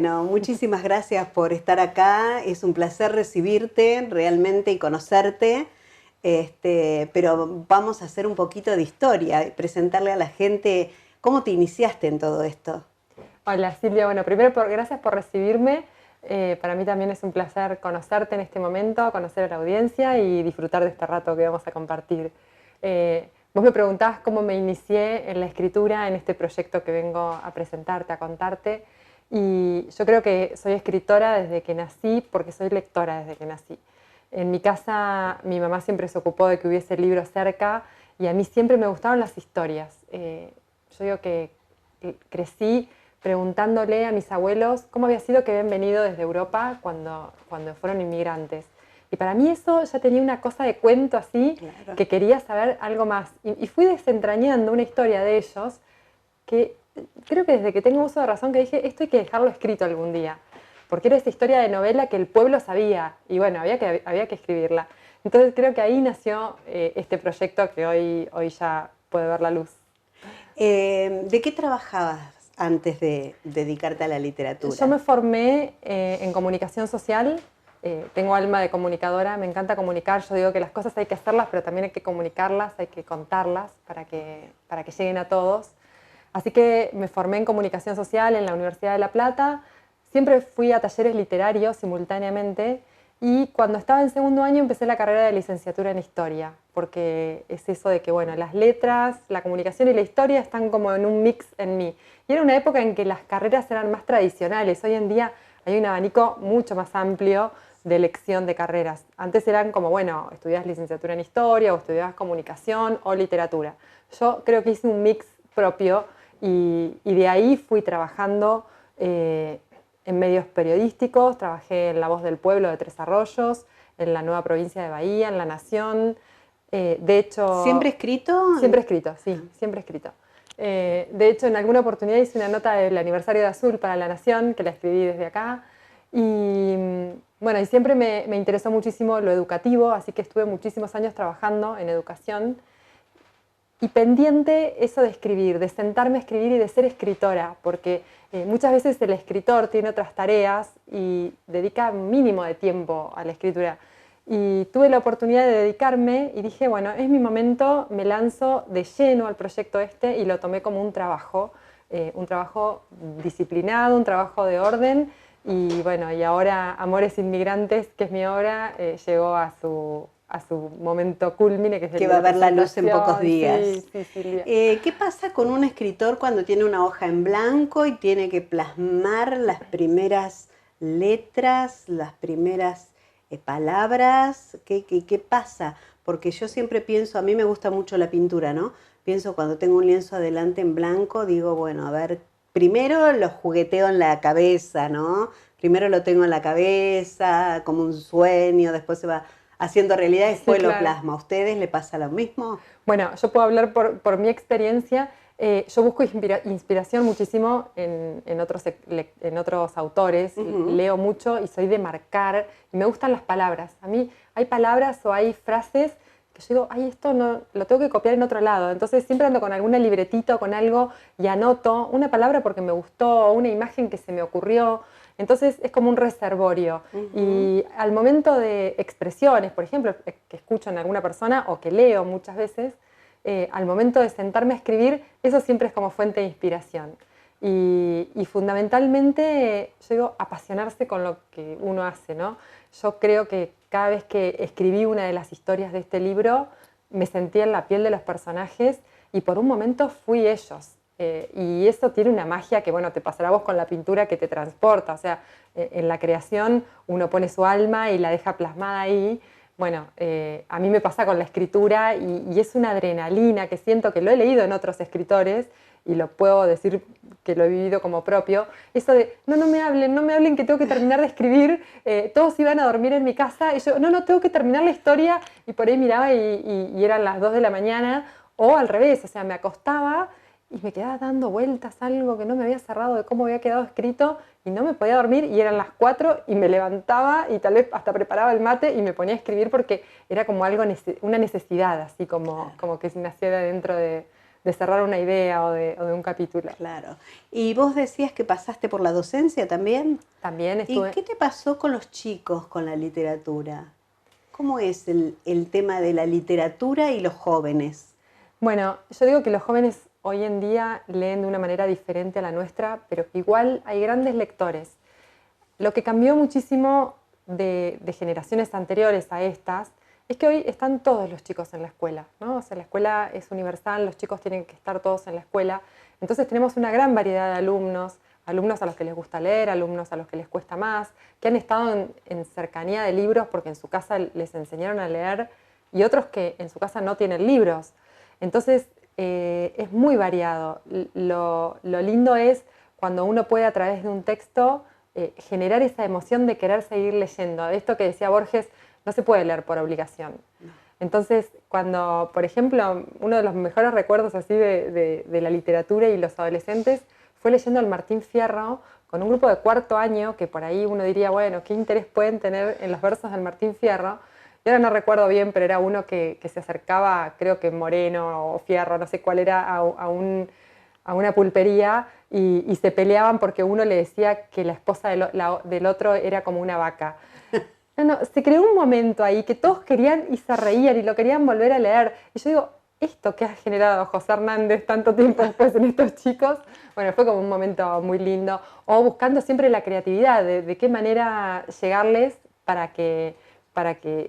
Bueno, muchísimas gracias por estar acá. Es un placer recibirte realmente y conocerte. Pero vamos a hacer un poquito de historia y presentarle a la gente cómo te iniciaste en todo esto. Hola Silvia, bueno, primero gracias por recibirme. Para mí también es un placer conocerte en este momento, conocer a la audiencia y disfrutar de este rato que vamos a compartir. Vos me preguntabas cómo me inicié en la escritura, en este proyecto que vengo a presentarte, a contarte. Y yo creo que soy escritora desde que nací, porque soy lectora desde que nací. En mi casa mi mamá siempre se ocupó de que hubiese libros cerca y a mí siempre me gustaron las historias. Yo digo que crecí preguntándole a mis abuelos cómo había sido que habían venido desde Europa cuando fueron inmigrantes. Y para mí eso ya tenía una cosa de cuento así, Claro. que quería saber algo más. Y fui desentrañando una historia de ellos que creo que desde que tengo uso de razón que dije, esto hay que dejarlo escrito algún día. Porque era esa historia de novela que el pueblo sabía y bueno, había que escribirla. Entonces creo que ahí nació este proyecto que hoy ya puede ver la luz. ¿De qué trabajabas antes de dedicarte a la literatura? Yo me formé en comunicación social, tengo alma de comunicadora, me encanta comunicar, yo digo que las cosas hay que hacerlas, pero también hay que comunicarlas, hay que contarlas para que lleguen a todos. Así que me formé en comunicación social en la Universidad de La Plata, siempre fui a talleres literarios simultáneamente y cuando estaba en segundo año empecé la carrera de licenciatura en historia, porque es eso de que, bueno, las letras, la comunicación y la historia están como en un mix en mí. Y era una época en que las carreras eran más tradicionales, hoy en día hay un abanico mucho más amplio de elección de carreras. Antes eran como, bueno, estudiabas licenciatura en historia o estudiabas comunicación o literatura. Yo creo que hice un mix propio y de ahí fui trabajando en medios periodísticos, trabajé en La Voz del Pueblo de Tres Arroyos, en la Nueva Provincia de Bahía, en La Nación. De hecho... ¿Siempre escrito? Siempre escrito, sí, siempre escrito. De hecho, en alguna oportunidad hice una nota del aniversario de Azul para La Nación, que la escribí desde acá. Y bueno, y siempre me interesó muchísimo lo educativo, así que estuve muchísimos años trabajando en educación. Y pendiente eso de escribir, de sentarme a escribir y de ser escritora, porque muchas veces el escritor tiene otras tareas y dedica un mínimo de tiempo a la escritura. Y tuve la oportunidad de dedicarme y dije, bueno, es mi momento, me lanzo de lleno al proyecto este y lo tomé como un trabajo disciplinado, un trabajo de orden. Y bueno, y ahora Amores Inmigrantes, que es mi obra, llegó a su momento culmine, que es el Que de va a la ver la luz en pocos presentación. días. Sí, sí, Silvia. ¿Qué pasa con un escritor cuando tiene una hoja en blanco y tiene que plasmar las primeras letras, las primeras palabras? ¿Qué pasa? Porque yo siempre pienso, a mí me gusta mucho la pintura, ¿no? Pienso cuando tengo un lienzo adelante en blanco, digo, bueno, a ver, primero lo jugueteo en la cabeza, ¿no? Primero lo tengo en la cabeza, como un sueño, después se va haciendo realidad, Sí, después lo claro. plasma. ¿A ustedes le pasa lo mismo? Bueno, yo puedo hablar por mi experiencia. Yo busco inspiración muchísimo en otros autores, leo mucho y soy de marcar, y me gustan las palabras. A mí hay palabras o hay frases que yo digo, ay, esto no, lo tengo que copiar en otro lado. Entonces siempre ando con alguna libretita o con algo y anoto una palabra porque me gustó, o una imagen que se me ocurrió. Entonces es como un reservorio. Y al momento de expresiones, por ejemplo, que escucho en alguna persona o que leo muchas veces, al momento de sentarme a escribir, eso siempre es como fuente de inspiración. Y fundamentalmente, yo digo, apasionarse con lo que uno hace, ¿no? Yo creo que cada vez que escribí una de las historias de este libro, me sentí en la piel de los personajes y por un momento fui ellos. Y eso tiene una magia que, bueno, te pasará a vos con la pintura que te transporta. O sea, en la creación uno pone su alma y la deja plasmada ahí. Bueno, a mí me pasa con la escritura y es una adrenalina que siento que lo he leído en otros escritores y lo puedo decir que lo he vivido como propio. Eso de, no me hablen que tengo que terminar de escribir, todos iban a dormir en mi casa y yo, no, tengo que terminar la historia y por ahí miraba y eran las 2 de la mañana o al revés, o sea, me acostaba y me quedaba dando vueltas algo que no me había cerrado de cómo había quedado escrito y no me podía dormir y eran las 4 y me levantaba y tal vez hasta preparaba el mate y me ponía a escribir porque era como algo, una necesidad, así como que se nacía dentro de cerrar una idea o de un capítulo. Claro. ¿Y vos decías que pasaste por la docencia también? También estuve... ¿Y qué te pasó con los chicos con la literatura? ¿Cómo es el tema de la literatura y los jóvenes? Bueno, yo digo que los jóvenes hoy en día leen de una manera diferente a la nuestra, pero que igual hay grandes lectores. Lo que cambió muchísimo de generaciones anteriores a estas es que hoy están todos los chicos en la escuela, ¿no? O sea, la escuela es universal, los chicos tienen que estar todos en la escuela. Entonces tenemos una gran variedad de alumnos, alumnos a los que les gusta leer, alumnos a los que les cuesta más, que han estado en cercanía de libros porque en su casa les enseñaron a leer y otros que en su casa no tienen libros. Entonces es muy variado. Lo lindo es cuando uno puede a través de un texto generar esa emoción de querer seguir leyendo. Esto que decía Borges, no se puede leer por obligación. Entonces, cuando, por ejemplo, uno de los mejores recuerdos así de la literatura y los adolescentes fue leyendo al Martín Fierro con un grupo de cuarto año, que por ahí uno diría, bueno, ¿qué interés pueden tener en los versos del Martín Fierro? Yo ahora no recuerdo bien, pero era uno que se acercaba, creo que Moreno o Fierro, no sé cuál era, a una pulpería y se peleaban porque uno le decía que la esposa del otro era como una vaca. No, se creó un momento ahí que todos querían y se reían y lo querían volver a leer. Y yo digo, esto que ha generado José Hernández tanto tiempo después en estos chicos, bueno, fue como un momento muy lindo. O buscando siempre la creatividad, de qué manera llegarles para que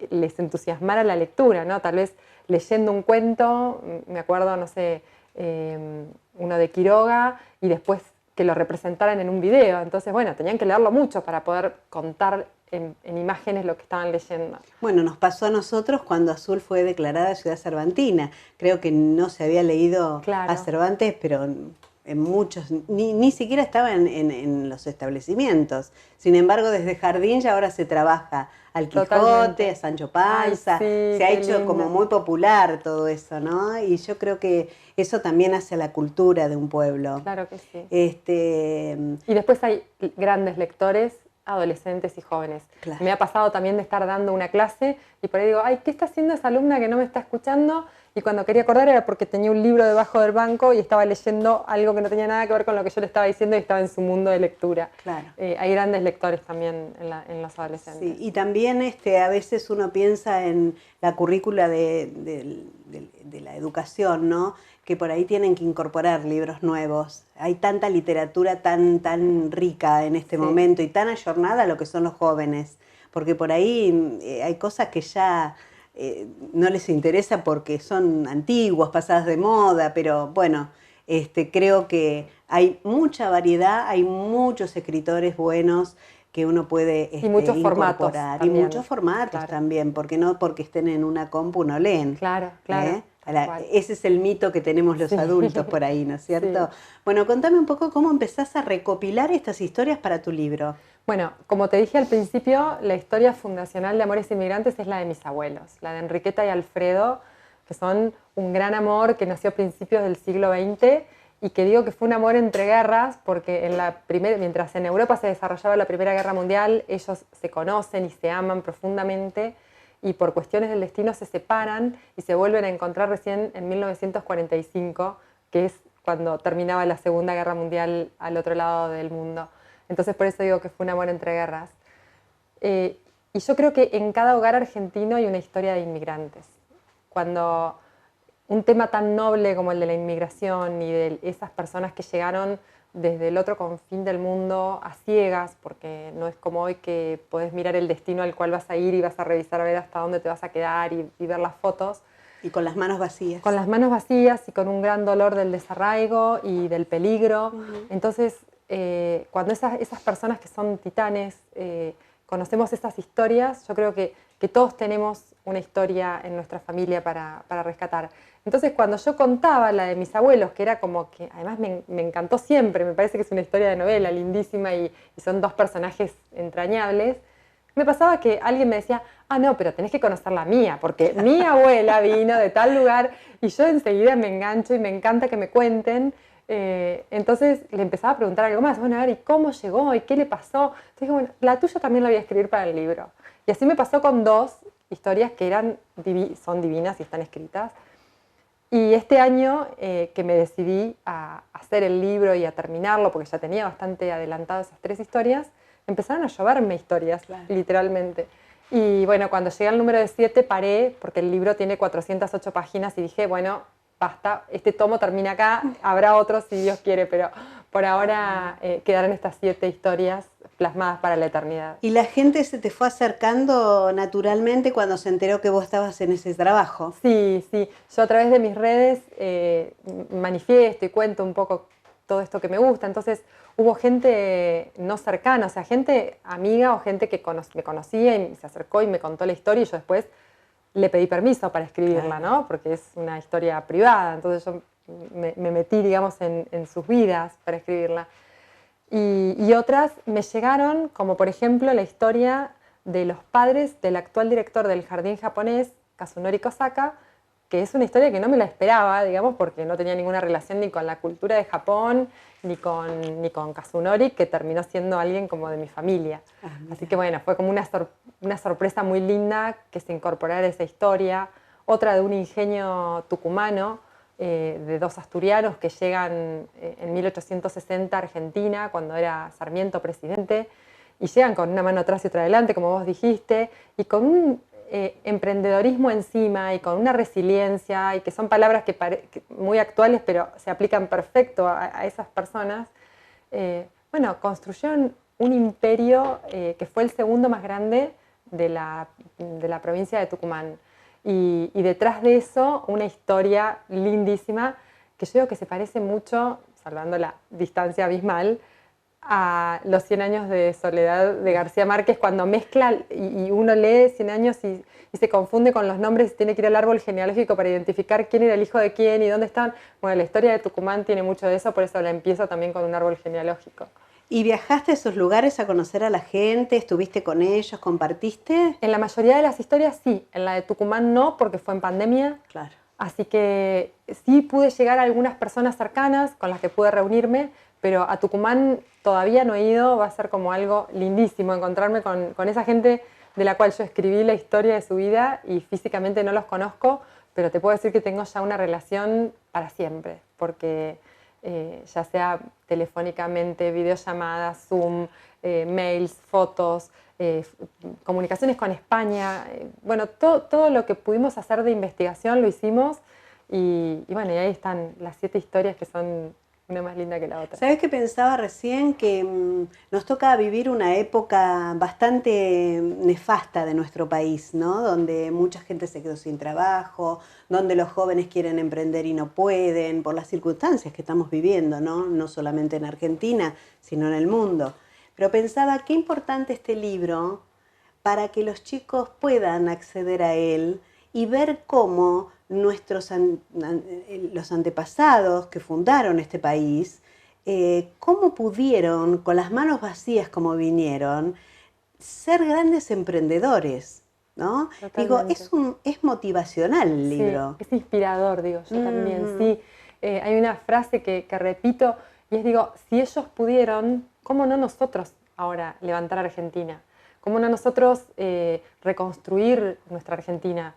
les entusiasmara la lectura, ¿no? Tal vez leyendo un cuento, me acuerdo, no sé, uno de Quiroga, y después que lo representaran en un video. Entonces, bueno, tenían que leerlo mucho para poder contar en imágenes lo que estaban leyendo. Bueno, nos pasó a nosotros cuando Azul fue declarada ciudad cervantina. Creo que no se había leído Claro. a Cervantes, pero en muchos, ni siquiera estaba en los establecimientos. Sin embargo, desde Jardín ya ahora se trabaja al Quijote, Totalmente. a Sancho Panza. Ay, sí, se ha qué hecho lindo. como muy popular todo eso, ¿no? Y yo creo que eso también hace a la cultura de un pueblo. Claro que sí. Y después hay grandes lectores, adolescentes y jóvenes. Claro. Me ha pasado también de estar dando una clase y por ahí digo, ay, ¿qué está haciendo esa alumna que no me está escuchando? Y cuando quería acordar era porque tenía un libro debajo del banco y estaba leyendo algo que no tenía nada que ver con lo que yo le estaba diciendo y estaba en su mundo de lectura. Claro. Hay grandes lectores también en los adolescentes. Sí, y también a veces uno piensa en la currícula de la educación, ¿no? Que por ahí tienen que incorporar libros nuevos. Hay tanta literatura tan rica en este momento y tan ayornada a lo que son los jóvenes, porque por ahí hay cosas que ya no les interesa porque son antiguas, pasadas de moda, pero bueno, creo que hay mucha variedad, hay muchos escritores buenos que uno puede y muchos incorporar. Formatos y muchos formatos claro. también, porque no porque estén en una compu no leen. Claro, claro. Ese es el mito que tenemos los adultos por ahí, ¿no es cierto? Sí. Bueno, contame un poco cómo empezás a recopilar estas historias para tu libro. Bueno, como te dije al principio, la historia fundacional de Amores Inmigrantes es la de mis abuelos, la de Enriqueta y Alfredo, que son un gran amor que nació a principios del siglo XX y que digo que fue un amor entre guerras porque mientras en Europa se desarrollaba la Primera Guerra Mundial, ellos se conocen y se aman profundamente y por cuestiones del destino se separan y se vuelven a encontrar recién en 1945, que es cuando terminaba la Segunda Guerra Mundial al otro lado del mundo. Entonces por eso digo que fue un amor entre guerras. Y yo creo que en cada hogar argentino hay una historia de inmigrantes. Cuando un tema tan noble como el de la inmigración y de esas personas que llegaron desde el otro confín del mundo a ciegas, porque no es como hoy que podés mirar el destino al cual vas a ir y vas a revisar a ver hasta dónde te vas a quedar y ver las fotos. Y con las manos vacías. Con las manos vacías y con un gran dolor del desarraigo y del peligro. Entonces, cuando esas personas que son titanes conocemos esas historias, yo creo que todos tenemos una historia en nuestra familia para rescatar. Entonces, cuando yo contaba la de mis abuelos, que era como que, además me encantó siempre, me parece que es una historia de novela lindísima y son dos personajes entrañables, me pasaba que alguien me decía, no, pero tenés que conocer la mía, porque mi abuela vino de tal lugar y yo enseguida me engancho y me encanta que me cuenten. Entonces le empezaba a preguntar algo más, bueno, a ver, ¿y cómo llegó? ¿Y qué le pasó? Entonces dije, bueno, la tuya también la voy a escribir para el libro. Y así me pasó con dos historias que son divinas y están escritas. Y este año que me decidí a hacer el libro y a terminarlo, porque ya tenía bastante adelantado esas 3 historias, empezaron a lloverme historias, claro, literalmente. Y bueno, cuando llegué al número de 7 paré, porque el libro tiene 408 páginas y dije, bueno, basta, este tomo termina acá, habrá otros si Dios quiere, pero por ahora quedaron estas 7 historias plasmadas para la eternidad. ¿Y la gente se te fue acercando naturalmente cuando se enteró que vos estabas en ese trabajo? Sí, sí. Yo a través de mis redes manifiesto y cuento un poco todo esto que me gusta. Entonces hubo gente no cercana, o sea, gente amiga o gente que me conocía y se acercó y me contó la historia y yo después le pedí permiso para escribirla, claro, ¿no? Porque es una historia privada. Entonces yo me metí, digamos, en sus vidas para escribirla. Y otras me llegaron, como por ejemplo la historia de los padres del actual director del jardín japonés, Kazunori Kosaka, que es una historia que no me la esperaba, digamos, porque no tenía ninguna relación ni con la cultura de Japón, ni con Kazunori, que terminó siendo alguien como de mi familia. Así que bueno, fue como una sorpresa muy linda que se incorporara esa historia. Otra de un ingenio tucumano, de 2 asturianos que llegan en 1860 a Argentina, cuando era Sarmiento presidente, y llegan con una mano atrás y otra adelante, como vos dijiste, y con un emprendedorismo encima y con una resiliencia, y que son palabras que muy actuales, pero se aplican perfecto a esas personas. Bueno, construyeron un imperio que fue el segundo más grande de la provincia de Tucumán. Y detrás de eso, una historia lindísima que yo digo que se parece mucho, salvando la distancia abismal, a los 100 años de soledad de García Márquez, cuando mezcla y uno lee 100 años y se confunde con los nombres y tiene que ir al árbol genealógico para identificar quién era el hijo de quién y dónde están. Bueno, la historia de Tucumán tiene mucho de eso, por eso la empiezo también con un árbol genealógico. ¿Y viajaste a esos lugares a conocer a la gente? ¿Estuviste con ellos? ¿Compartiste? En la mayoría de las historias sí, en la de Tucumán no, porque fue en pandemia. Claro. Así que sí pude llegar a algunas personas cercanas con las que pude reunirme, pero a Tucumán todavía no he ido, va a ser como algo lindísimo encontrarme con esa gente de la cual yo escribí la historia de su vida y físicamente no los conozco, pero te puedo decir que tengo ya una relación para siempre, porque ya sea telefónicamente, videollamadas, Zoom, mails, fotos, comunicaciones con España, bueno, todo lo que pudimos hacer de investigación lo hicimos y bueno, y ahí están las 7 historias que son una más linda que la otra. ¿Sabes qué pensaba recién? Que nos toca vivir una época bastante nefasta de nuestro país, ¿no? Donde mucha gente se quedó sin trabajo, donde los jóvenes quieren emprender y no pueden, por las circunstancias que estamos viviendo, ¿no? No solamente en Argentina, sino en el mundo. Pero pensaba qué importante este libro para que los chicos puedan acceder a él y ver cómo los antepasados que fundaron este país, cómo pudieron, con las manos vacías como vinieron, ser grandes emprendedores, ¿no? Digo, es motivacional el libro. Sí, es inspirador, digo, yo también, sí. Hay una frase que repito y es, digo, si ellos pudieron, ¿cómo no nosotros ahora levantar a Argentina? ¿Cómo no nosotros reconstruir nuestra Argentina?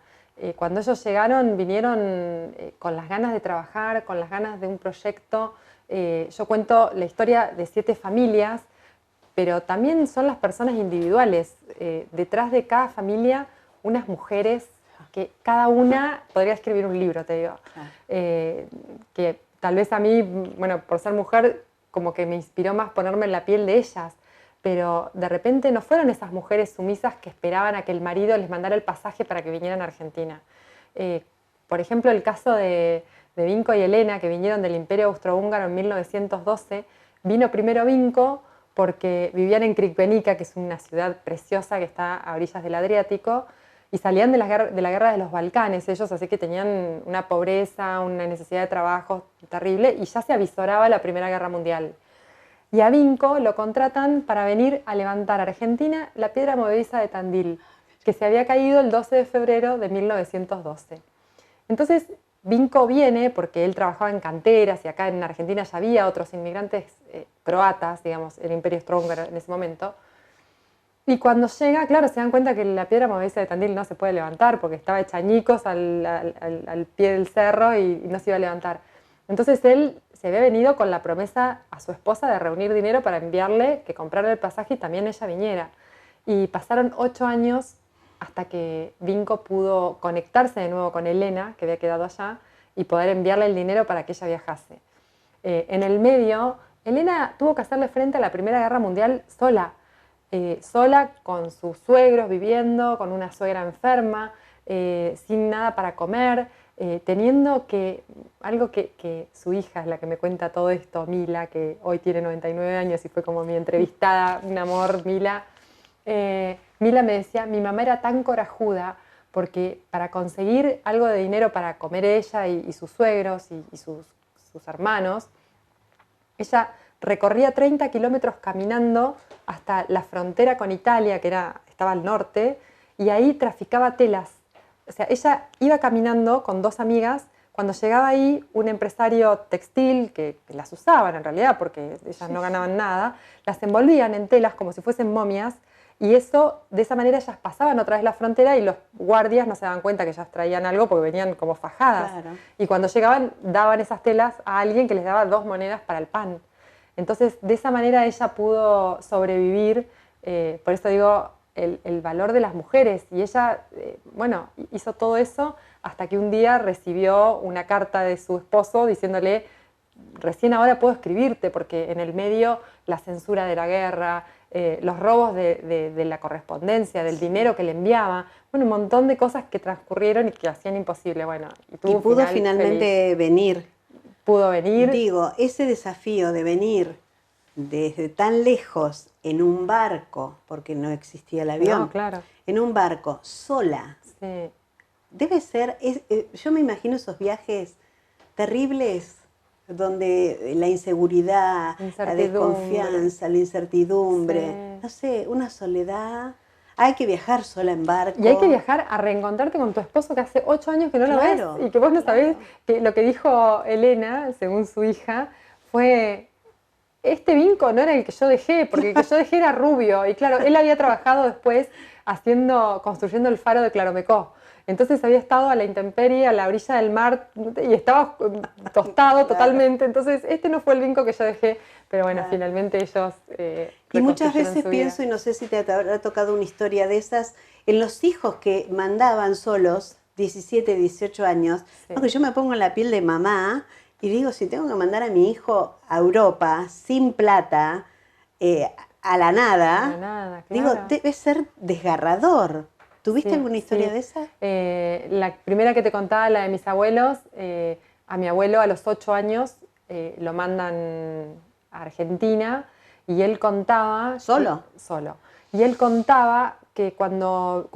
Cuando ellos llegaron, vinieron con las ganas de trabajar, con las ganas de un proyecto. Yo cuento la historia de 7 familias, pero también son las personas individuales. Detrás de cada familia, unas mujeres que cada una podría escribir un libro, te digo. Que tal vez a mí, bueno, por ser mujer, como que me inspiró más ponerme en la piel de ellas. Pero de repente no fueron esas mujeres sumisas que esperaban a que el marido les mandara el pasaje para que vinieran a Argentina. Por ejemplo, el caso de Vinco y Elena, que vinieron del Imperio Austrohúngaro en 1912, vino primero Vinco porque vivían en Crikvenica, que es una ciudad preciosa que está a orillas del Adriático, y salían de la guerra de los Balcanes ellos, así que tenían una pobreza, una necesidad de trabajo terrible, y ya se avisoraba la Primera Guerra Mundial. Y a Vinco lo contratan para venir a levantar a Argentina la piedra movediza de Tandil, que se había caído el 12 de febrero de 1912. Entonces Vinco viene porque él trabajaba en canteras y acá en Argentina ya había otros inmigrantes croatas, digamos, el Imperio Austrohúngaro en ese momento. Y cuando llega, claro, se dan cuenta que la piedra movediza de Tandil no se puede levantar porque estaba hecha añicos al pie del cerro y no se iba a levantar. Entonces él se había venido con la promesa a su esposa de reunir dinero para enviarle, que comprara el pasaje y también ella viniera. Y pasaron 8 años hasta que Vinco pudo conectarse de nuevo con Elena, que había quedado allá, y poder enviarle el dinero para que ella viajase. En el medio, Elena tuvo que hacerle frente a la Primera Guerra Mundial sola. Sola con sus suegros viviendo, con una suegra enferma, sin nada para comer, teniendo que, algo que su hija es la que me cuenta todo esto, Mila, que hoy tiene 99 años y fue como mi entrevistada, un amor, Mila. Mila me decía, mi mamá era tan corajuda porque para conseguir algo de dinero para comer ella y sus suegros y sus hermanos, ella recorría 30 kilómetros caminando hasta la frontera con Italia, que estaba al norte, y ahí traficaba telas. O sea, ella iba caminando con 2 amigas. Cuando llegaba ahí, un empresario textil, que las usaban en realidad porque ellas no ganaban nada, las envolvían en telas como si fuesen momias, y de esa manera ellas pasaban otra vez la frontera y los guardias no se daban cuenta que ellas traían algo porque venían como fajadas. Claro. Y cuando llegaban, daban esas telas a alguien que les daba 2 monedas para el pan. Entonces, de esa manera ella pudo sobrevivir, por eso digo, el valor de las mujeres. Y ella, bueno, hizo todo eso hasta que un día recibió una carta de su esposo diciéndole, recién ahora puedo escribirte, porque en el medio la censura de la guerra, los robos de la correspondencia, del dinero que le enviaba, bueno, un montón de cosas que transcurrieron y que hacían imposible. Bueno, y pudo finalmente venir. Pudo venir. Digo, ese desafío de venir desde tan lejos en un barco, porque no existía el avión, no, claro, en un barco sola, sí, debe ser, yo me imagino esos viajes terribles donde la inseguridad, la desconfianza, la incertidumbre, sí, no sé, una soledad. Hay que viajar sola en barco. Y hay que viajar a reencontrarte con tu esposo que hace 8 años que no lo ves y que vos no sabés que lo que dijo Elena, según su hija, fue, este Vinco no era el que yo dejé, porque el que yo dejé era rubio. Y claro, él había trabajado después construyendo el faro de Claromecó. Entonces había estado a la intemperie, a la orilla del mar, y estaba tostado totalmente. Entonces este no fue el Vinco que yo dejé, pero bueno, finalmente ellos y muchas veces pienso, y no sé si te habrá tocado una historia de esas, en los hijos que mandaban solos, 17, 18 años, sí, porque yo me pongo en la piel de mamá y digo, si tengo que mandar a mi hijo a Europa sin plata, a la nada, claro, digo, debe ser desgarrador. ¿Tuviste alguna historia de esa? La primera que te contaba, la de mis abuelos, a mi abuelo a los 8 años lo mandan a Argentina y él contaba... ¿Solo? Solo. Y él contaba que cuando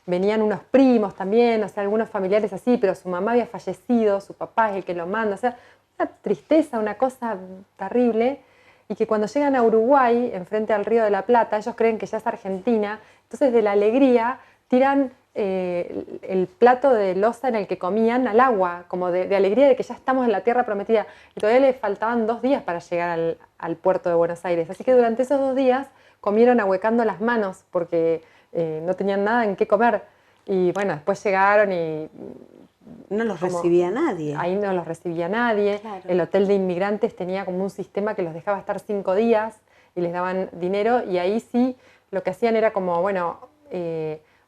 venían unos primos también, o sea, algunos familiares así, pero su mamá había fallecido, su papá es el que lo manda, o sea, una tristeza, una cosa terrible. Y que cuando llegan a Uruguay, enfrente al Río de la Plata, ellos creen que ya es Argentina, entonces de la alegría tiran el plato de loza en el que comían al agua, como de alegría de que ya estamos en la tierra prometida. Y todavía le faltaban 2 días para llegar al puerto de Buenos Aires. Así que durante esos 2 días comieron ahuecando las manos porque no tenían nada en qué comer. Y bueno, después llegaron y... No los recibía nadie. Ahí no los recibía nadie. Claro. El hotel de inmigrantes tenía como un sistema que los dejaba estar 5 días y les daban dinero, y ahí sí lo que hacían era como, bueno,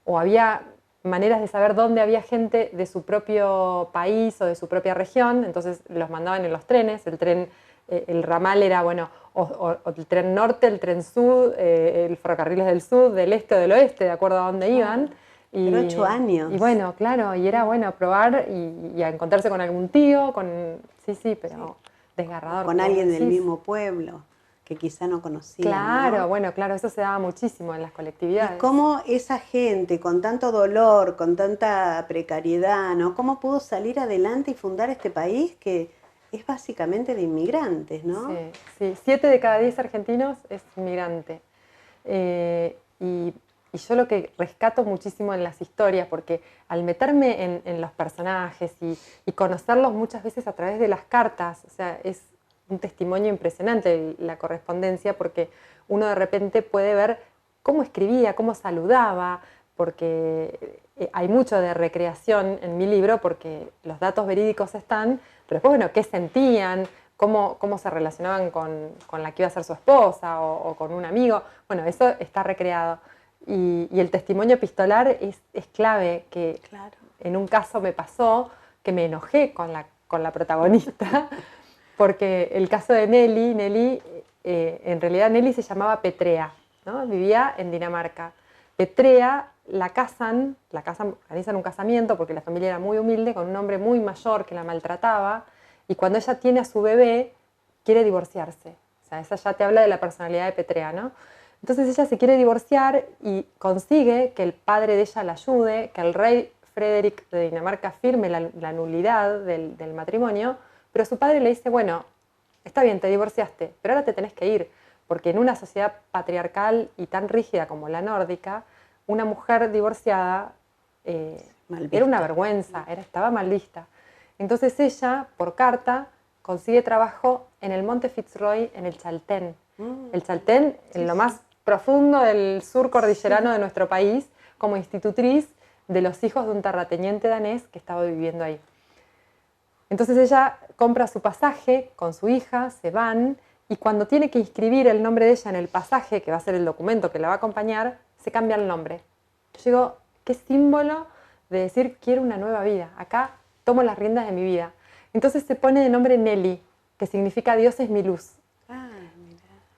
o había maneras de saber dónde había gente de su propio país o de su propia región, entonces los mandaban en los trenes, el ramal era, bueno, o el tren norte, el tren sur, el ferrocarriles del sur, del este o del oeste, de acuerdo a dónde iban. Pero 8 años. Y bueno, claro, y era bueno probar y a encontrarse con algún tío, sí, pero sí, desgarrador. Con alguien del mismo pueblo que quizá no conocía. Claro, ¿no? Bueno, claro, eso se daba muchísimo en las colectividades. ¿Y cómo esa gente con tanto dolor, con tanta precariedad, ¿no? ¿Cómo pudo salir adelante y fundar este país que es básicamente de inmigrantes, ¿no? Sí, 7 de cada 10 argentinos es inmigrante. Y yo lo que rescato muchísimo en las historias, porque al meterme en los personajes y conocerlos muchas veces a través de las cartas, o sea, es un testimonio impresionante la correspondencia, porque uno de repente puede ver cómo escribía, cómo saludaba, porque hay mucho de recreación en mi libro, porque los datos verídicos están, pero después, bueno, qué sentían, cómo se relacionaban con la que iba a ser su esposa o con un amigo. Bueno, eso está recreado. Y el testimonio epistolar es clave, que Claro. en un caso me pasó que me enojé con la protagonista, porque el caso de Nelly, en realidad Nelly se llamaba Petrea, ¿no? Vivía en Dinamarca. Petrea la casan, organizan un casamiento porque la familia era muy humilde, con un hombre muy mayor que la maltrataba, y cuando ella tiene a su bebé, quiere divorciarse. O sea, esa ya te habla de la personalidad de Petrea, ¿no? Entonces ella se quiere divorciar y consigue que el padre de ella la ayude, que el rey Frederick de Dinamarca firme la nulidad del matrimonio, pero su padre le dice, bueno, está bien, te divorciaste, pero ahora te tenés que ir, porque en una sociedad patriarcal y tan rígida como la nórdica, una mujer divorciada era una vergüenza, estaba mal vista. Entonces ella, por carta, consigue trabajo en el Monte Fitzroy, en el Chaltén. El Chaltén, en lo más profundo del sur cordillerano de nuestro país, como institutriz de los hijos de un terrateniente danés que estaba viviendo ahí. Entonces ella compra su pasaje con su hija, se van, y cuando tiene que inscribir el nombre de ella en el pasaje, que va a ser el documento que la va a acompañar, se cambia el nombre. Yo digo, qué símbolo de decir, quiero una nueva vida, acá tomo las riendas de mi vida. Entonces se pone de nombre Nelly, que significa Dios es mi luz.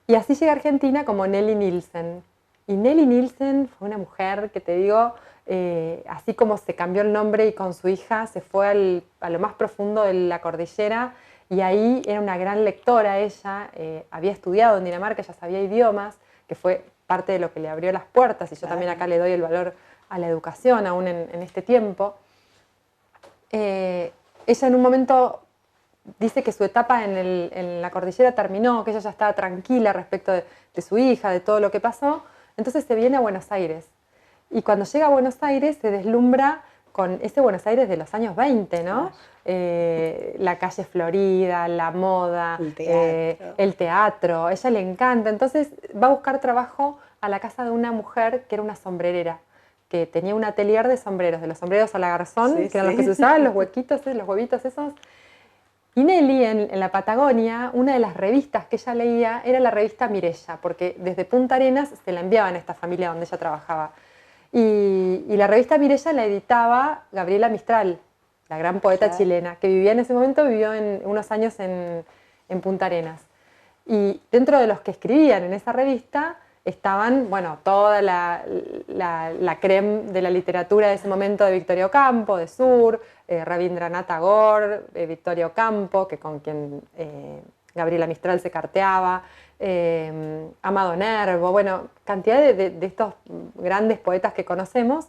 Y así llega a Argentina como Nelly Nielsen. Y Nelly Nielsen fue una mujer que te digo, así como se cambió el nombre y con su hija se fue a lo más profundo de la cordillera, y ahí era una gran lectora ella, había estudiado en Dinamarca, ya sabía idiomas, que fue parte de lo que le abrió las puertas, y yo también acá le doy el valor a la educación aún en este tiempo. Ella en un momento dice que su etapa en la cordillera terminó, que ella ya estaba tranquila respecto de su hija, de todo lo que pasó, entonces se viene a Buenos Aires. Y cuando llega a Buenos Aires se deslumbra con ese Buenos Aires de los años 20, ¿no? La calle Florida, la moda, el teatro, a ella le encanta. Entonces va a buscar trabajo a la casa de una mujer que era una sombrerera, que tenía un atelier de sombreros, de los sombreros a la garzón, que eran los que se usaban, los huequitos, los huevitos esos. Y Nelly, en la Patagonia, una de las revistas que ella leía era la revista Mirella, porque desde Punta Arenas se la enviaban a esta familia donde ella trabajaba. Y la revista Mirella la editaba Gabriela Mistral, la gran poeta chilena, que vivía en ese momento, vivió unos años en Punta Arenas. Y dentro de los que escribían en esa revista estaban, bueno, toda la crème de la literatura de ese momento, de Victoria Ocampo, de Sur, Rabindranath Tagore, Victoria Ocampo, que con quien Gabriela Mistral se carteaba, Amado Nervo, bueno, cantidad de estos grandes poetas que conocemos,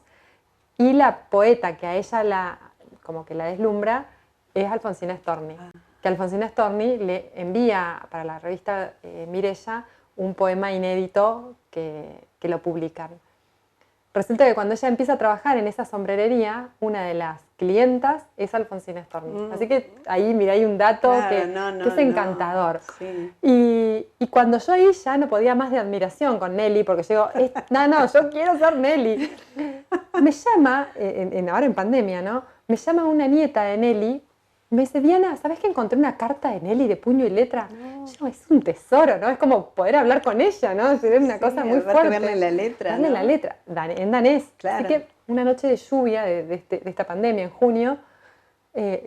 y la poeta que a ella como que la deslumbra es Alfonsina Storni, que Alfonsina Storni le envía para la revista Mirella un poema inédito que lo publican. Resulta que cuando ella empieza a trabajar en esa sombrerería, una de las clientas es Alfonsina Storni. Así que ahí, mira, hay un dato que es encantador. Sí. Y cuando yo ahí ya no podía más de admiración con Nelly, porque yo digo, no, yo quiero ser Nelly. Me llama, ahora en pandemia, ¿no? Me llama una nieta de Nelly. Me dice, Diana, ¿sabes que encontré una carta de Nelly de puño y letra? Yo, es un tesoro, ¿no? Es como poder hablar con ella, ¿no? Es una cosa muy fuerte. Verle la letra, verle la letra, en danés. Claro. Así que una noche de lluvia de esta pandemia, en junio,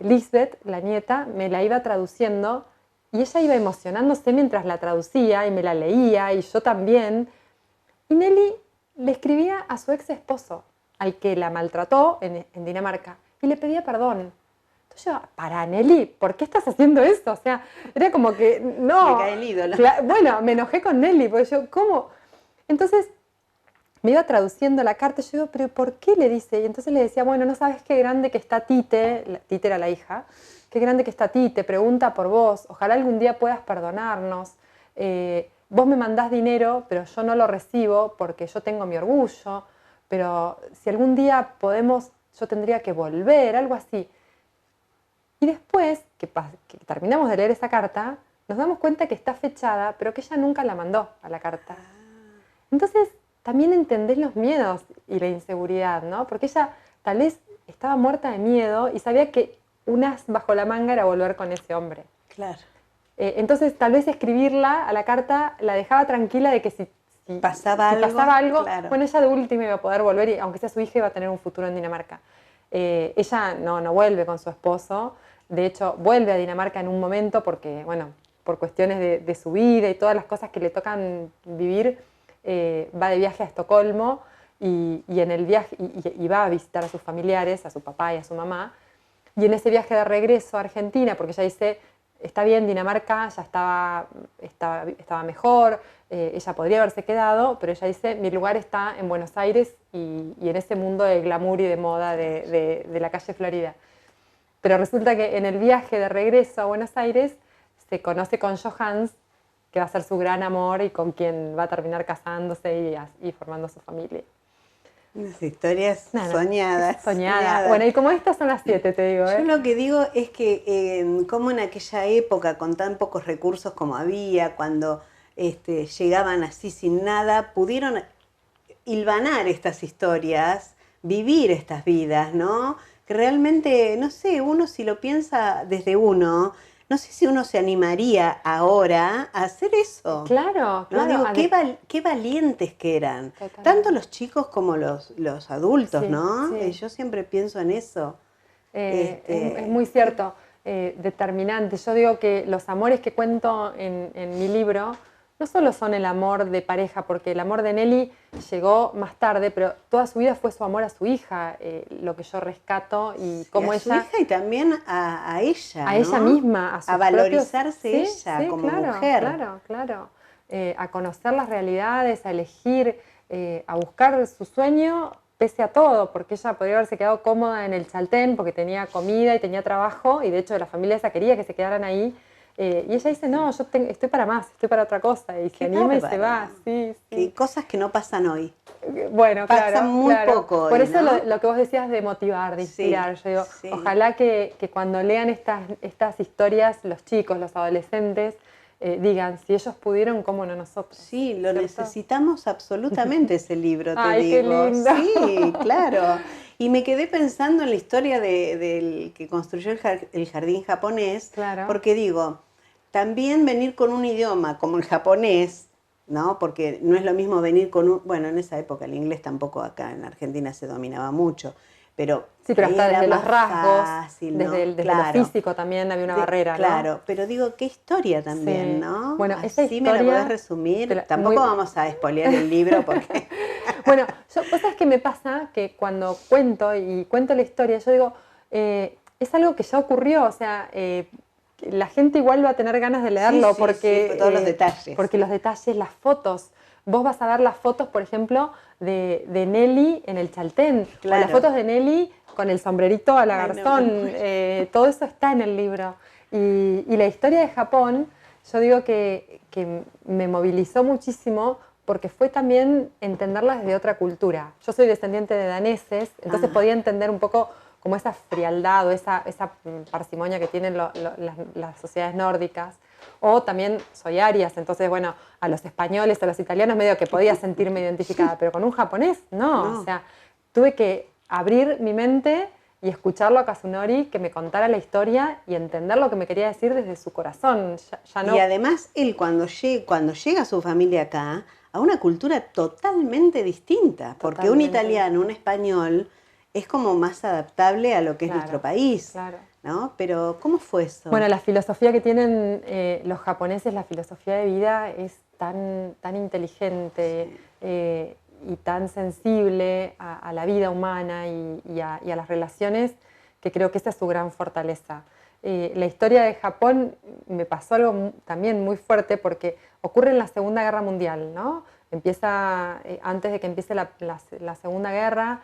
Lisbeth, la nieta, me la iba traduciendo, y ella iba emocionándose mientras la traducía, y me la leía, y yo también. Y Nelly le escribía a su ex esposo, al que la maltrató en Dinamarca, y le pedía perdón. Entonces yo, para Nelly, ¿por qué estás haciendo esto? O sea, era como que, no. Me cae el ídolo. Bueno, me enojé con Nelly, porque yo, ¿cómo? Entonces me iba traduciendo la carta, y yo digo, ¿pero por qué le dice? Y entonces le decía, bueno, no sabes qué grande que está Tite, Tite era la hija, qué grande que está Tite, pregunta por vos, ojalá algún día puedas perdonarnos. Vos me mandás dinero, pero yo no lo recibo porque yo tengo mi orgullo, pero si algún día podemos, yo tendría que volver, algo así. Y después, que terminamos de leer esa carta, nos damos cuenta que está fechada, pero que ella nunca la mandó a la carta. Entonces, también entendés los miedos y la inseguridad, ¿no? Porque ella tal vez estaba muerta de miedo y sabía que un as bajo la manga era volver con ese hombre. Claro. Entonces tal vez escribirla a la carta la dejaba tranquila de que si pasaba algo, claro. Bueno, ella de última iba a poder volver y aunque sea su hija iba a tener un futuro en Dinamarca. Ella no vuelve con su esposo, de hecho vuelve a Dinamarca en un momento porque, bueno, por cuestiones de su vida y todas las cosas que le tocan vivir, va de viaje a Estocolmo y en el viaje y va a visitar a sus familiares, a su papá y a su mamá, y en ese viaje de regreso a Argentina, porque ella dice, está bien, Dinamarca ya estaba mejor, ella podría haberse quedado, pero ella dice, mi lugar está en Buenos Aires y en ese mundo de glamour y de moda de la calle Florida. Pero resulta que en el viaje de regreso a Buenos Aires se conoce con Johannes, que va a ser su gran amor y con quien va a terminar casándose y formando su familia. Unas historias soñadas. Bueno, y como estas son las 7, te digo. Yo lo que digo es que como en aquella época, con tan pocos recursos como había, cuando llegaban así sin nada, pudieron hilvanar estas historias, vivir estas vidas, ¿no? Que realmente, no sé, uno si lo piensa desde uno, no sé si uno se animaría ahora a hacer eso. Claro, ¿no? claro. Digo, qué valientes que eran. Totalmente. Tanto los chicos como los adultos, Sí, ¿no? sí. Yo siempre pienso en eso. Es muy cierto, determinante. Yo digo que los amores que cuento en mi libro no solo son el amor de pareja, porque el amor de Nelly llegó más tarde, pero toda su vida fue su amor a su hija, lo que yo rescato y cómo ella... A su hija y también a ella, a ¿no? ella misma, a valorizarse ella como mujer. Claro. A conocer las realidades, a elegir, a buscar su sueño pese a todo, porque ella podría haberse quedado cómoda en el Chaltén porque tenía comida y tenía trabajo, y de hecho la familia esa quería que se quedaran ahí. Y ella dice, no, yo estoy para más, estoy para otra cosa, y se anima y se va. Sí. Cosas que no pasan hoy. Bueno, pasan muy poco hoy, por eso ¿no? lo que vos decías de motivar, de inspirar, yo digo, ojalá que cuando lean estas historias, los chicos, los adolescentes, digan, si ellos pudieron, ¿cómo no nosotros? Sí, lo necesitamos absolutamente ese libro, te Ay, digo. qué lindo. Sí, claro. Y me quedé pensando en la historia del que construyó el jardín japonés, claro. Porque digo, también venir con un idioma como el japonés, ¿no? Porque no es lo mismo venir con bueno, en esa época el inglés tampoco acá en Argentina se dominaba mucho, pero sí, pero hasta desde los rasgos, fácil, ¿no? desde lo físico también había una barrera, claro, ¿no? pero digo, qué historia también, ¿no? Bueno, así esa historia, me la podés resumir. Tampoco vamos a spoilear el libro porque... Bueno, vos sabés qué me pasa, que cuando cuento la historia, yo digo, es algo que ya ocurrió, o sea, la gente igual va a tener ganas de leerlo porque por todos los detalles. Porque los detalles, las fotos. Vos vas a ver las fotos, por ejemplo, de Nelly en el Chaltén, o las fotos de Nelly con el sombrerito a la garzón. Todo eso está en el libro. Y la historia de Japón, yo digo que me movilizó muchísimo porque fue también entenderla desde otra cultura. Yo soy descendiente de daneses, entonces podía entender un poco como esa frialdad o esa parsimonia que tienen las sociedades nórdicas. O también soy arias, entonces, bueno, a los españoles, a los italianos, medio que podía sentirme identificada, pero con un japonés, no. O sea, tuve que abrir mi mente y escucharlo a Kazunori, que me contara la historia y entender lo que me quería decir desde su corazón. Ya no... Y además, él cuando llega su familia acá, a una cultura totalmente distinta, porque un italiano, un español, es como más adaptable a lo que es nuestro país. Claro. ¿No? Pero, ¿cómo fue eso? Bueno, la filosofía que tienen los japoneses, la filosofía de vida, es tan inteligente y tan sensible a la vida humana y a las relaciones, que creo que esa es su gran fortaleza. La historia de Japón me pasó algo también muy fuerte porque ocurre en la Segunda Guerra Mundial, ¿no? Empieza, antes de que empiece la Segunda Guerra,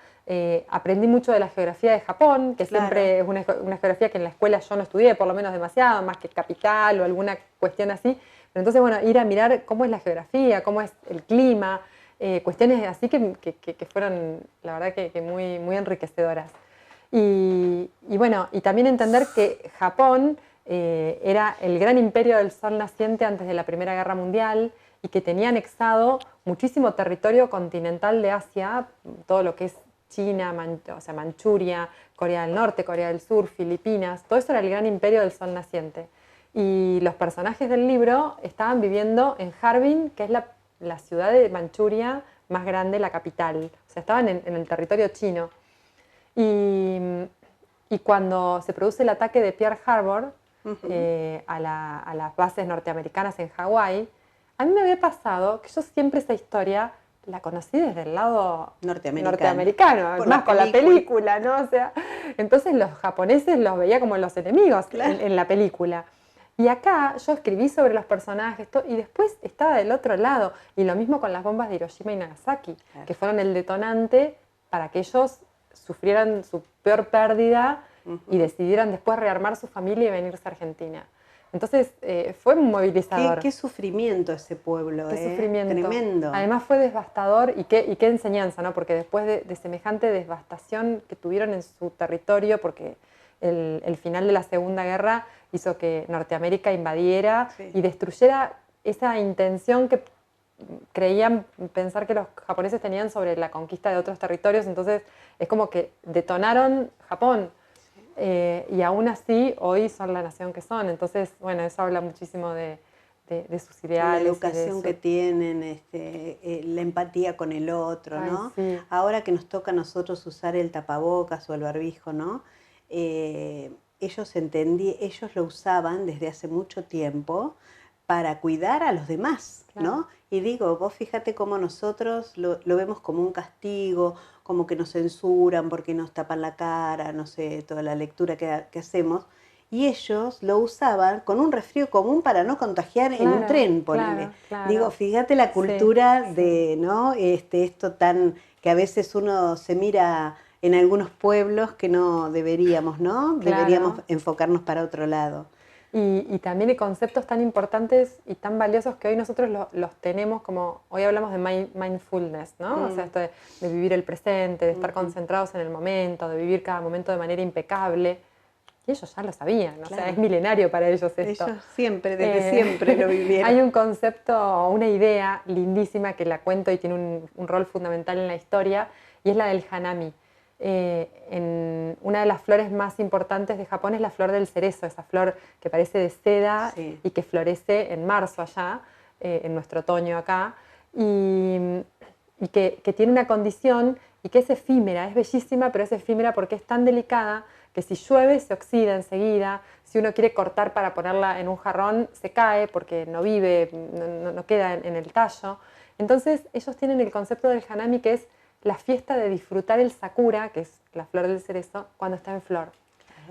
aprendí mucho de la geografía de Japón, que siempre es una geografía que en la escuela yo no estudié, por lo menos demasiado, más que capital o alguna cuestión así. Pero entonces, bueno, ir a mirar cómo es la geografía, cómo es el clima, cuestiones así que fueron, la verdad, que muy, muy enriquecedoras. Y bueno, y también entender que Japón era el gran imperio del sol naciente antes de la Primera Guerra Mundial y que tenía anexado muchísimo territorio continental de Asia, todo lo que es China, o sea, Manchuria, Corea del Norte, Corea del Sur, Filipinas, todo eso era el gran imperio del sol naciente. Y los personajes del libro estaban viviendo en Harbin, que es la ciudad de Manchuria más grande, la capital. O sea, estaban en el territorio chino. Y cuando se produce el ataque de Pearl Harbor a las bases norteamericanas en Hawái, a mí me había pasado que yo siempre esa historia la conocí desde el lado norteamericano, más con la película, ¿no? O sea, entonces los japoneses los veía como los enemigos en la película. Y acá yo escribí sobre los personajes y después estaba del otro lado. Y lo mismo con las bombas de Hiroshima y Nagasaki, que fueron el detonante para que ellos sufrieran su peor pérdida y decidieran después rearmar su familia y venirse a Argentina. Entonces fue un movilizador. Qué sufrimiento ese pueblo, qué sufrimiento. Tremendo. Además fue devastador y qué enseñanza, ¿no? Porque después de semejante devastación que tuvieron en su territorio, porque el final de la Segunda Guerra hizo que Norteamérica invadiera y destruyera esa intención que creían pensar que los japoneses tenían sobre la conquista de otros territorios. Entonces es como que detonaron Japón. Y aún así hoy son la nación que son. Entonces, bueno, eso habla muchísimo de sus ideales. La educación que tienen, la empatía con el otro, ¿no? Sí. Ahora que nos toca a nosotros usar el tapabocas o el barbijo, ¿no? Ellos lo usaban desde hace mucho tiempo para cuidar a los demás, ¿no? Claro. Y digo, vos fíjate cómo nosotros lo vemos como un castigo, como que nos censuran porque nos tapan la cara, no sé, toda la lectura que hacemos. Y ellos lo usaban con un resfrío común para no contagiar en un tren, ponele. Claro. Digo, fíjate la cultura de, ¿no? Esto tan, que a veces uno se mira en algunos pueblos que no deberíamos, ¿no? Claro. Deberíamos enfocarnos para otro lado. Y también hay conceptos tan importantes y tan valiosos que hoy nosotros los tenemos, como hoy hablamos de mindfulness, ¿no? O sea, esto de vivir el presente, de estar concentrados en el momento, de vivir cada momento de manera impecable. Y ellos ya lo sabían, claro. O sea, es milenario para ellos esto. Ellos siempre, desde siempre lo vivieron. Hay un concepto, una idea lindísima que la cuento y tiene un rol fundamental en la historia, y es la del hanami. Una de las flores más importantes de Japón es la flor del cerezo, esa flor que parece de seda y que florece en marzo allá, en nuestro otoño acá, y que tiene una condición y que es efímera, es bellísima, pero es efímera porque es tan delicada que si llueve se oxida enseguida, si uno quiere cortar para ponerla en un jarrón se cae porque no vive, no queda en el tallo. Entonces ellos tienen el concepto del hanami, que es la fiesta de disfrutar el sakura, que es la flor del cerezo, cuando está en flor.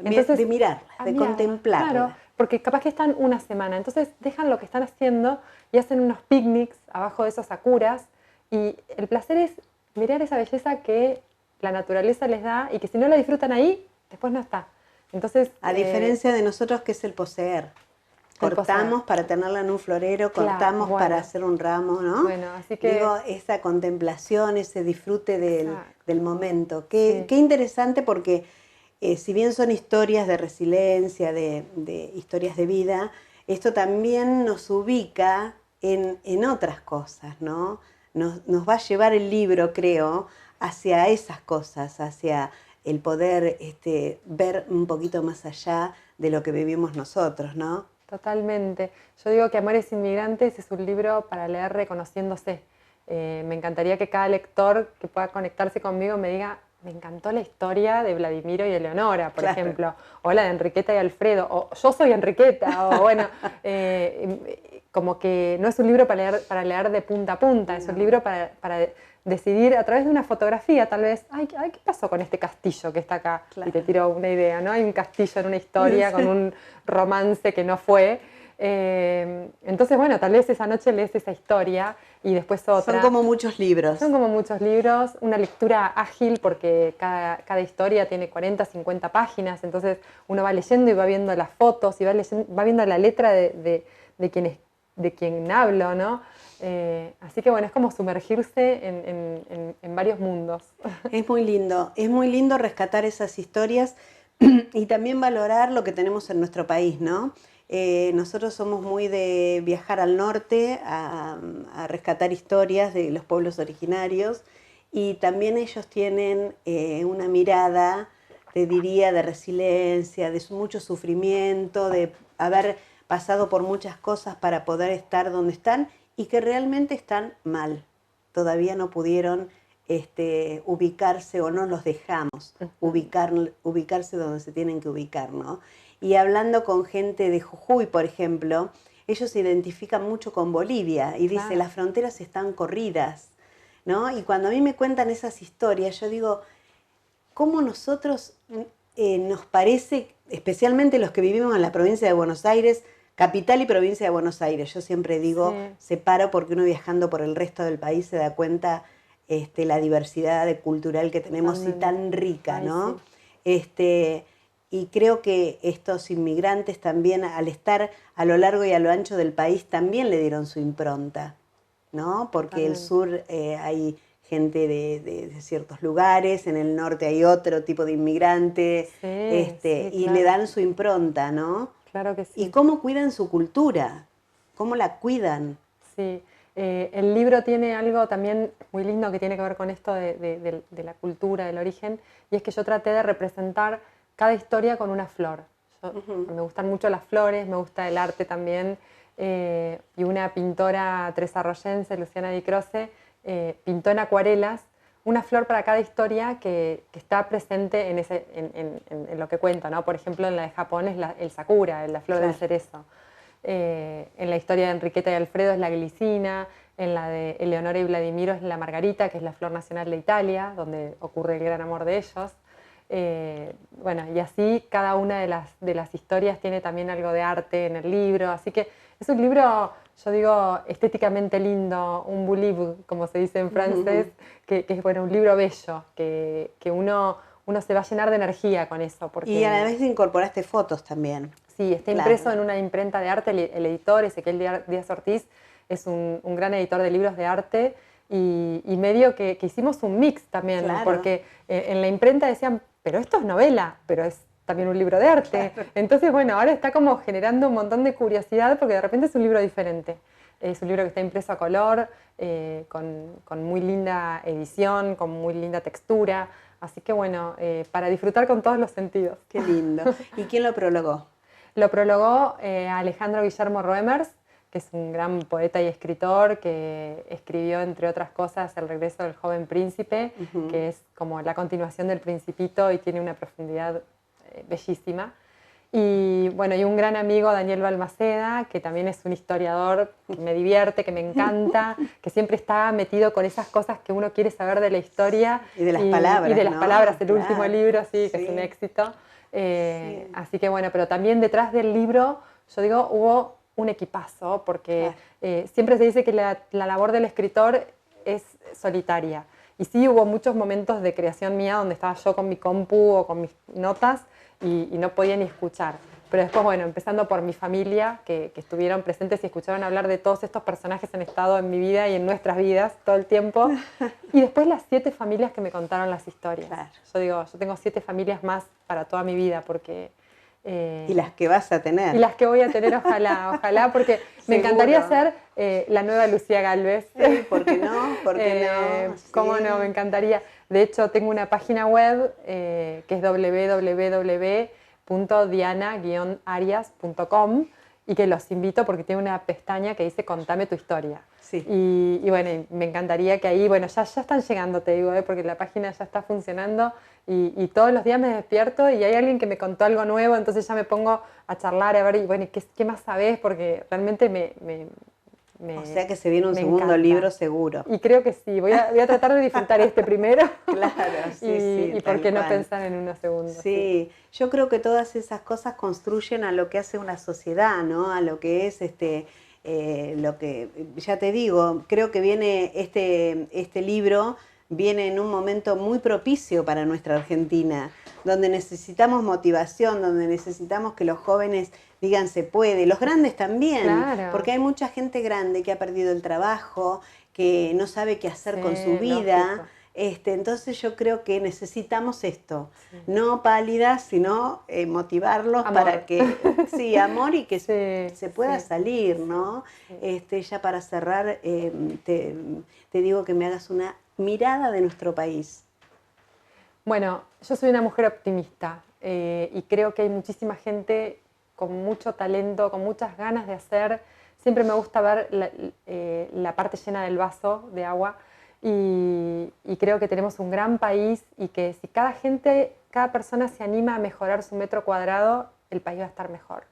Entonces, de mirarla, de contemplarla. Claro, porque capaz que están una semana, entonces dejan lo que están haciendo y hacen unos picnics abajo de esos sakuras, y el placer es mirar esa belleza que la naturaleza les da y que si no la disfrutan ahí, después no está. Entonces, a diferencia de nosotros, que es el poseer. Cortamos para tenerla en un florero, cortamos para hacer un ramo, ¿no? Bueno, así que... Digo, esa contemplación, ese disfrute del momento. Qué interesante, porque si bien son historias de resiliencia, de historias de vida, esto también nos ubica en otras cosas, ¿no? Nos va a llevar el libro, creo, hacia esas cosas, hacia el poder ver un poquito más allá de lo que vivimos nosotros, ¿no? Totalmente. Yo digo que Amores Inmigrantes es un libro para leer reconociéndose. Me encantaría que cada lector que pueda conectarse conmigo me diga, me encantó la historia de Vladimiro y Eleonora, por ejemplo, o la de Enriqueta y Alfredo, o yo soy Enriqueta, o bueno, como que no es un libro para leer de punta a punta, es un libro para decidir a través de una fotografía, tal vez, ay, ¿qué pasó con este castillo que está acá? Claro. Y te tiro una idea, ¿no? Hay un castillo en una historia con un romance que no fue. Entonces, bueno, tal vez esa noche lees esa historia y después otra. Son como muchos libros. Son como muchos libros, una lectura ágil porque cada historia tiene 40, 50 páginas, entonces uno va leyendo y va viendo las fotos y va viendo la letra de quien hablo, ¿no? Así que bueno, es como sumergirse en varios mundos. Es muy lindo rescatar esas historias y también valorar lo que tenemos en nuestro país, ¿no? nosotros somos muy de viajar al norte a rescatar historias de los pueblos originarios y también ellos tienen una mirada, te diría, de resiliencia, de mucho sufrimiento, de haber pasado por muchas cosas para poder estar donde están y que realmente están mal. Todavía no pudieron ubicarse o no los dejamos ubicarse donde se tienen que ubicar, ¿no? Y hablando con gente de Jujuy, por ejemplo, ellos se identifican mucho con Bolivia y dice, las fronteras están corridas, ¿no? Y cuando a mí me cuentan esas historias, yo digo, ¿cómo nosotros nos parece, especialmente los que vivimos en la provincia de Buenos Aires, capital y provincia de Buenos Aires? Yo siempre digo, separo porque uno viajando por el resto del país se da cuenta la diversidad cultural que tenemos y tan rica, ¿no? Sí. Y creo que estos inmigrantes también, al estar a lo largo y a lo ancho del país, también le dieron su impronta, ¿no? Porque el sur hay gente de ciertos lugares, en el norte hay otro tipo de inmigrante, y le dan su impronta, ¿no? Claro que sí. ¿Y cómo cuidan su cultura? ¿Cómo la cuidan? Sí, el libro tiene algo también muy lindo que tiene que ver con esto de la cultura, del origen, y es que yo traté de representar cada historia con una flor. Me gustan mucho las flores, me gusta el arte también, y una pintora tresarroyense, Luciana Di Croce, pintó en acuarelas una flor para cada historia que está presente en lo que cuenta, ¿no? Por ejemplo, en la de Japón es el sakura, la flor del cerezo. En la historia de Enriqueta y Alfredo es la glicina, en la de Eleonora y Vladimiro es la margarita, que es la flor nacional de Italia, donde ocurre el gran amor de ellos. Bueno, y así cada una de las historias tiene también algo de arte en el libro, así que es un libro, yo digo, estéticamente lindo, un beau livre, como se dice en francés, que es bueno, un libro bello, que uno se va a llenar de energía con eso. Porque, y a la vez incorporaste fotos también. Sí, está impreso en una imprenta de arte, el editor, Ezequiel Díaz Ortiz, es un gran editor de libros de arte, y medio que hicimos un mix también, porque en la imprenta decían, pero esto es novela, pero es también un libro de arte. Entonces, bueno, ahora está como generando un montón de curiosidad porque de repente es un libro diferente. Es un libro que está impreso a color, con muy linda edición, con muy linda textura. Así que bueno, para disfrutar con todos los sentidos. Qué lindo. ¿Y quién lo prologó? Lo prologó Alejandro Guillermo Roemers, que es un gran poeta y escritor que escribió, entre otras cosas, El regreso del joven príncipe, que es como la continuación del Principito y tiene una profundidad bellísima. Y bueno, y un gran amigo, Daniel Balmaceda, que también es un historiador que me divierte, que me encanta, que siempre está metido con esas cosas que uno quiere saber de la historia. Y de las palabras, y de las palabras, el claro. último libro, sí, que es un éxito. Así que bueno, pero también detrás del libro, yo digo, hubo un equipazo, porque siempre se dice que la labor del escritor es solitaria. Y sí hubo muchos momentos de creación mía donde estaba yo con mi compu o con mis notas y no podía ni escuchar. Pero después, bueno, empezando por mi familia, que estuvieron presentes y escucharon hablar de todos estos personajes que han estado en mi vida y en nuestras vidas todo el tiempo. Y después las 7 familias que me contaron las historias. Claro. Yo digo, yo tengo 7 familias más para toda mi vida, porque... y las que vas a tener. Y las que voy a tener, ojalá, porque me encantaría ser la nueva Lucía Gálvez. Sí, ¿por qué no? ¿Por qué no? Sí. ¿Cómo no? Me encantaría. De hecho, tengo una página web que es www.diana-arias.com y que los invito porque tiene una pestaña que dice Contame tu historia. Sí. Y bueno, me encantaría que ahí, bueno, ya están llegando, te digo, porque la página ya está funcionando y todos los días me despierto y hay alguien que me contó algo nuevo, entonces ya me pongo a charlar, a ver, y bueno, ¿qué más sabés? Porque realmente o sea que se viene un segundo libro seguro. Y creo que sí, voy a tratar de disfrutar este primero. Claro, sí, y por qué no pensar en uno segundo. Sí, yo creo que todas esas cosas construyen a lo que hace una sociedad, ¿no? A lo que es lo que, ya te digo, creo que viene este libro viene en un momento muy propicio para nuestra Argentina, donde necesitamos motivación, donde necesitamos que los jóvenes digan se puede, los grandes también, claro. Porque hay mucha gente grande que ha perdido el trabajo, que no sabe qué hacer con su vida, Entonces yo creo que necesitamos esto, no pálidas, sino motivarlos amor. Para que, sí, amor y que se pueda sí. salir, ¿no? Sí. Ya para cerrar, te digo que me hagas una mirada de nuestro país. Bueno, yo soy una mujer optimista y creo que hay muchísima gente con mucho talento, con muchas ganas de hacer. Siempre me gusta ver la parte llena del vaso de agua y creo que tenemos un gran país y que si cada persona se anima a mejorar su metro cuadrado, el país va a estar mejor.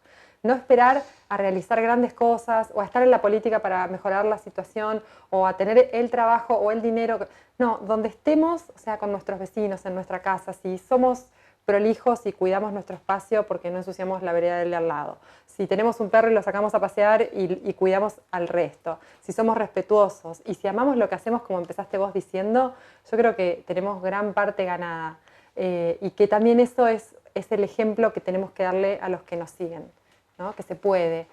No esperar a realizar grandes cosas o a estar en la política para mejorar la situación o a tener el trabajo o el dinero. No, donde estemos, o sea, con nuestros vecinos, en nuestra casa, si somos prolijos y cuidamos nuestro espacio porque no ensuciamos la vereda del de al lado. Si tenemos un perro y lo sacamos a pasear y cuidamos al resto. Si somos respetuosos y si amamos lo que hacemos, como empezaste vos diciendo, yo creo que tenemos gran parte ganada. Y que también eso es el ejemplo que tenemos que darle a los que nos siguen, ¿no? Que se puede.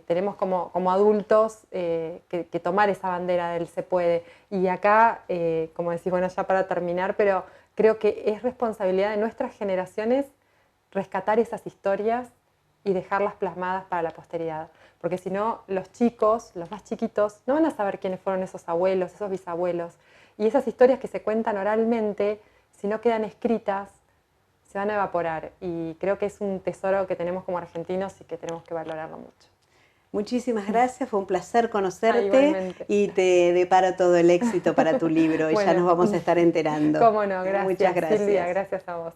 Tenemos como adultos que tomar esa bandera del se puede. Y acá, como decís, bueno, ya para terminar, pero creo que es responsabilidad de nuestras generaciones rescatar esas historias y dejarlas plasmadas para la posteridad. Porque si no, los chicos, los más chiquitos, no van a saber quiénes fueron esos abuelos, esos bisabuelos. Y esas historias que se cuentan oralmente, si no quedan escritas, se van a evaporar. Y creo que es un tesoro que tenemos como argentinos y que tenemos que valorarlo mucho. Muchísimas gracias, fue un placer conocerte y te deparo todo el éxito para tu libro y bueno, ya nos vamos a estar enterando. Cómo no, gracias. Muchas gracias. Silvia, gracias a vos.